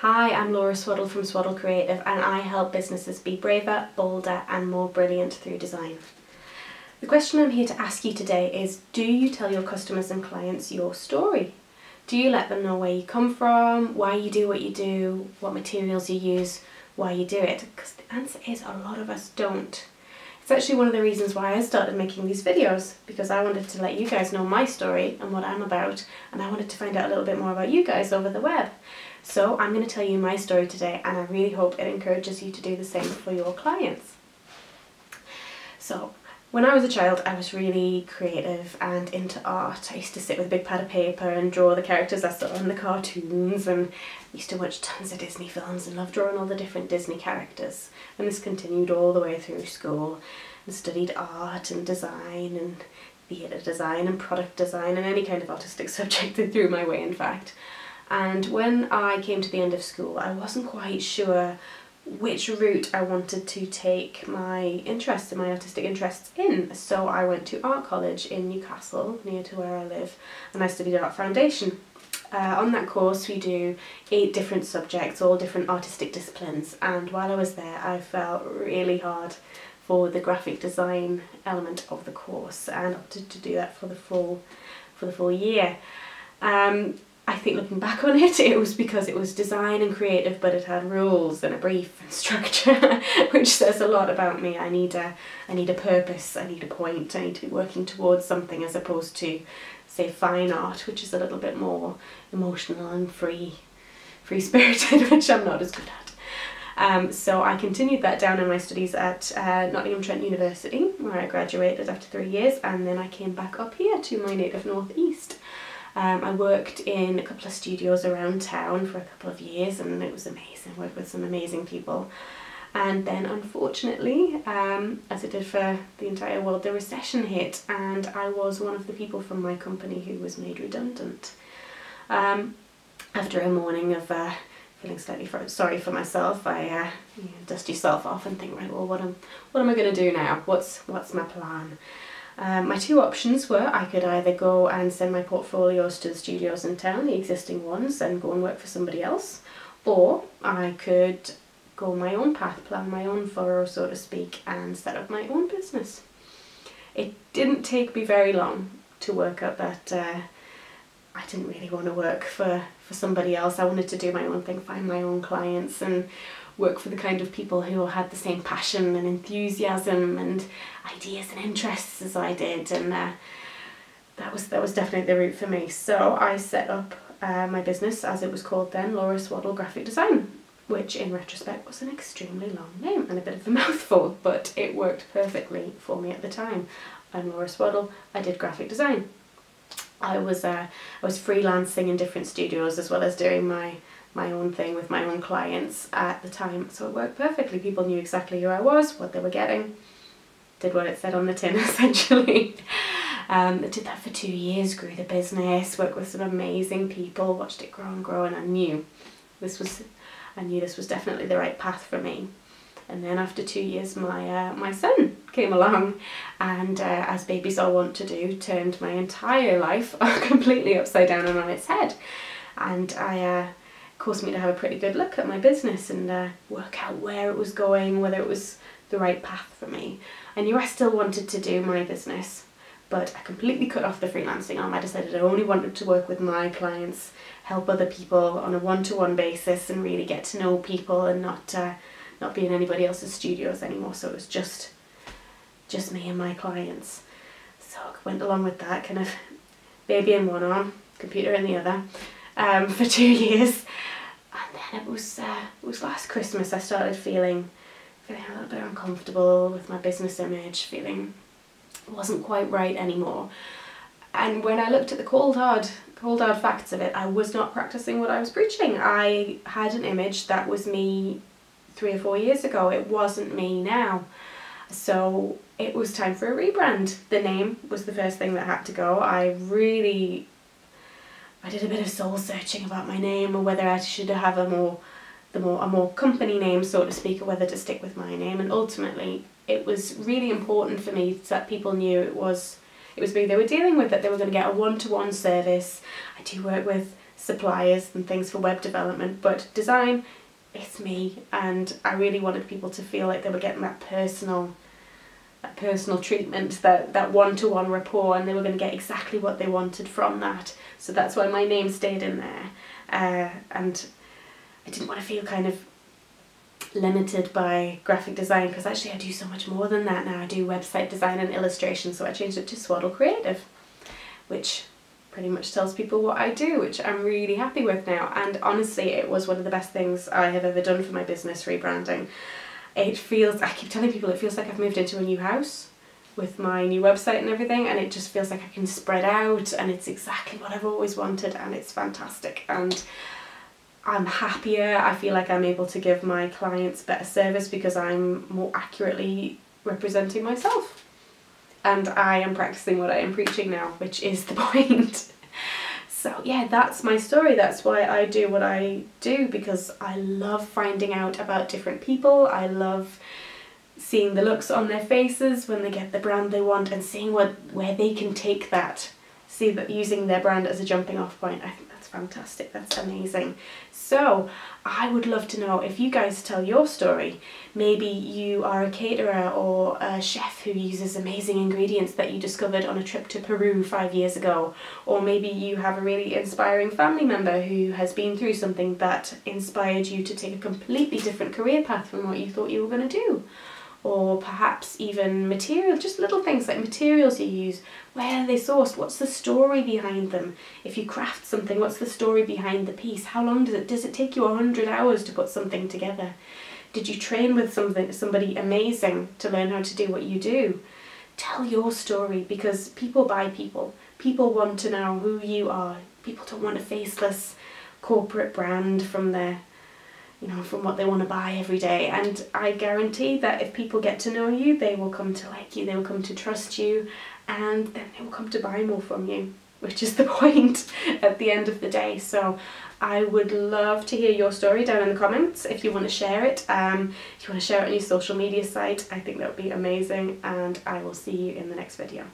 Hi, I'm Laura Swaddle from Swaddle Creative, and I help businesses be braver, bolder and more brilliant through design. The question I'm here to ask you today is, do you tell your customers and clients your story? Do you let them know where you come from, why you do what you do, what materials you use, why you do it? Because the answer is a lot of us don't. It's actually one of the reasons why I started making these videos, because I wanted to let you guys know my story and what I'm about, and I wanted to find out a little bit more about you guys over the web. So I'm going to tell you my story today, and I really hope it encourages you to do the same for your clients. So when I was a child, I was really creative and into art. I used to sit with a big pad of paper and draw the characters I saw in the cartoons, and used to watch tons of Disney films and loved drawing all the different Disney characters. And this continued all the way through school, and studied art and design and theatre design and product design and any kind of artistic subject that threw my way, in fact. And when I came to the end of school, I wasn't quite sure which route I wanted to take my interests and my artistic interests in. So I went to art college in Newcastle, near to where I live, and I studied art foundation. On that course we do 8 different subjects, all different artistic disciplines, and while I was there I felt really hard for the graphic design element of the course and opted to do that for the full year. I think looking back on it, it was because it was design and creative, but it had rules and a brief and structure, which says a lot about me. I need a purpose, I need a point, I need to be working towards something, as opposed to, say, fine art, which is a little bit more emotional and free-spirited, which I'm not as good at. So I continued that down in my studies at Nottingham Trent University, where I graduated after 3 years, and then I came back up here to my native North East. I worked in a couple of studios around town for a couple of years, and it was amazing. I worked with some amazing people. And then unfortunately, as it did for the entire world, the recession hit, and I was one of the people from my company who was made redundant. After a morning of feeling slightly sorry for myself, I dust yourself off and think, right, well, what am I going to do now? What's my plan? My 2 options were, I could either go and send my portfolios to the studios in town, the existing ones, and go and work for somebody else, or I could go my own path, plan my own furrow, so to speak, and set up my own business. It didn't take me very long to work out that I didn't really want to work for somebody else. I wanted to do my own thing, find my own clients, and work for the kind of people who had the same passion and enthusiasm and ideas and interests as I did, and that was definitely the route for me. So I set up my business, as it was called then, Laura Swaddle Graphic Design, which in retrospect was an extremely long name and a bit of a mouthful, but it worked perfectly for me at the time. I'm Laura Swaddle, I did graphic design. I was freelancing in different studios as well as doing my own thing with my own clients at the time, so it worked perfectly. People knew exactly who I was, what they were getting, did what it said on the tin essentially. I did that for 2 years, grew the business, worked with some amazing people, watched it grow and grow, and I knew this was definitely the right path for me. And then after 2 years my son came along, and as babies all want to do, turned my entire life completely upside down and on its head. And caused me to have a pretty good look at my business and work out where it was going, whether it was the right path for me. I knew I still wanted to do my business, but I completely cut off the freelancing arm. I decided I only wanted to work with my clients, help other people on a one-to-one basis, and really get to know people, and not be in anybody else's studios anymore. So it was just me and my clients. So I went along with that, kind of baby in one arm, computer in the other, for 2 years. And then it was last Christmas I started feeling a little bit uncomfortable with my business image, feeling it wasn't quite right anymore. And when I looked at the cold hard facts of it, I was not practicing what I was preaching. I had an image that was me 3 or 4 years ago. It wasn't me now. So it was time for a rebrand. The name was the first thing that had to go. I did a bit of soul searching about my name, or whether I should have a more company name, so to speak, or whether to stick with my name. And ultimately it was really important for me that people knew it was me they were dealing with, that they were going to get a one-to-one service. I do work with suppliers and things for web development, but design, it's me, and I really wanted people to feel like they were getting that personal treatment, that one-to-one rapport, and they were going to get exactly what they wanted from that. So that's why my name stayed in there, and I didn't want to feel kind of limited by graphic design, because actually I do so much more than that now. I do website design and illustration, so I changed it to Swaddle Creative, which pretty much tells people what I do, which I'm really happy with now. And honestly, it was one of the best things I have ever done for my business rebranding. It feels, I keep telling people, it feels like I've moved into a new house with my new website and everything, and it just feels like I can spread out, and it's exactly what I've always wanted, and it's fantastic. And I'm happier. I feel like I'm able to give my clients better service because I'm more accurately representing myself. And I am practicing what I am preaching now, which is the point. So yeah, that's my story. That's why I do what I do, because I love finding out about different people. I love seeing the looks on their faces when they get the brand they want, and seeing where they can take that. See that using their brand as a jumping off point. I think that's fantastic. That's amazing. So I would love to know if you guys tell your story. Maybe you are a caterer or a chef who uses amazing ingredients that you discovered on a trip to Peru 5 years ago. Or maybe you have a really inspiring family member who has been through something that inspired you to take a completely different career path from what you thought you were going to do. Or perhaps even material, just little things like materials you use. Where are they sourced? What's the story behind them? If you craft something, what's the story behind the piece? How long does it take you 100 hours to put something together? Did you train with somebody amazing to learn how to do what you do? Tell your story, because people buy people. People want to know who you are. People don't want a faceless corporate brand from their, from what they want to buy every day. And I guarantee that if people get to know you, they will come to like you, they will come to trust you, and then they will come to buy more from you, which is the point at the end of the day. So I would love to hear your story down in the comments if you want to share it. If you want to share it on your social media site, I think that would be amazing, and I will see you in the next video.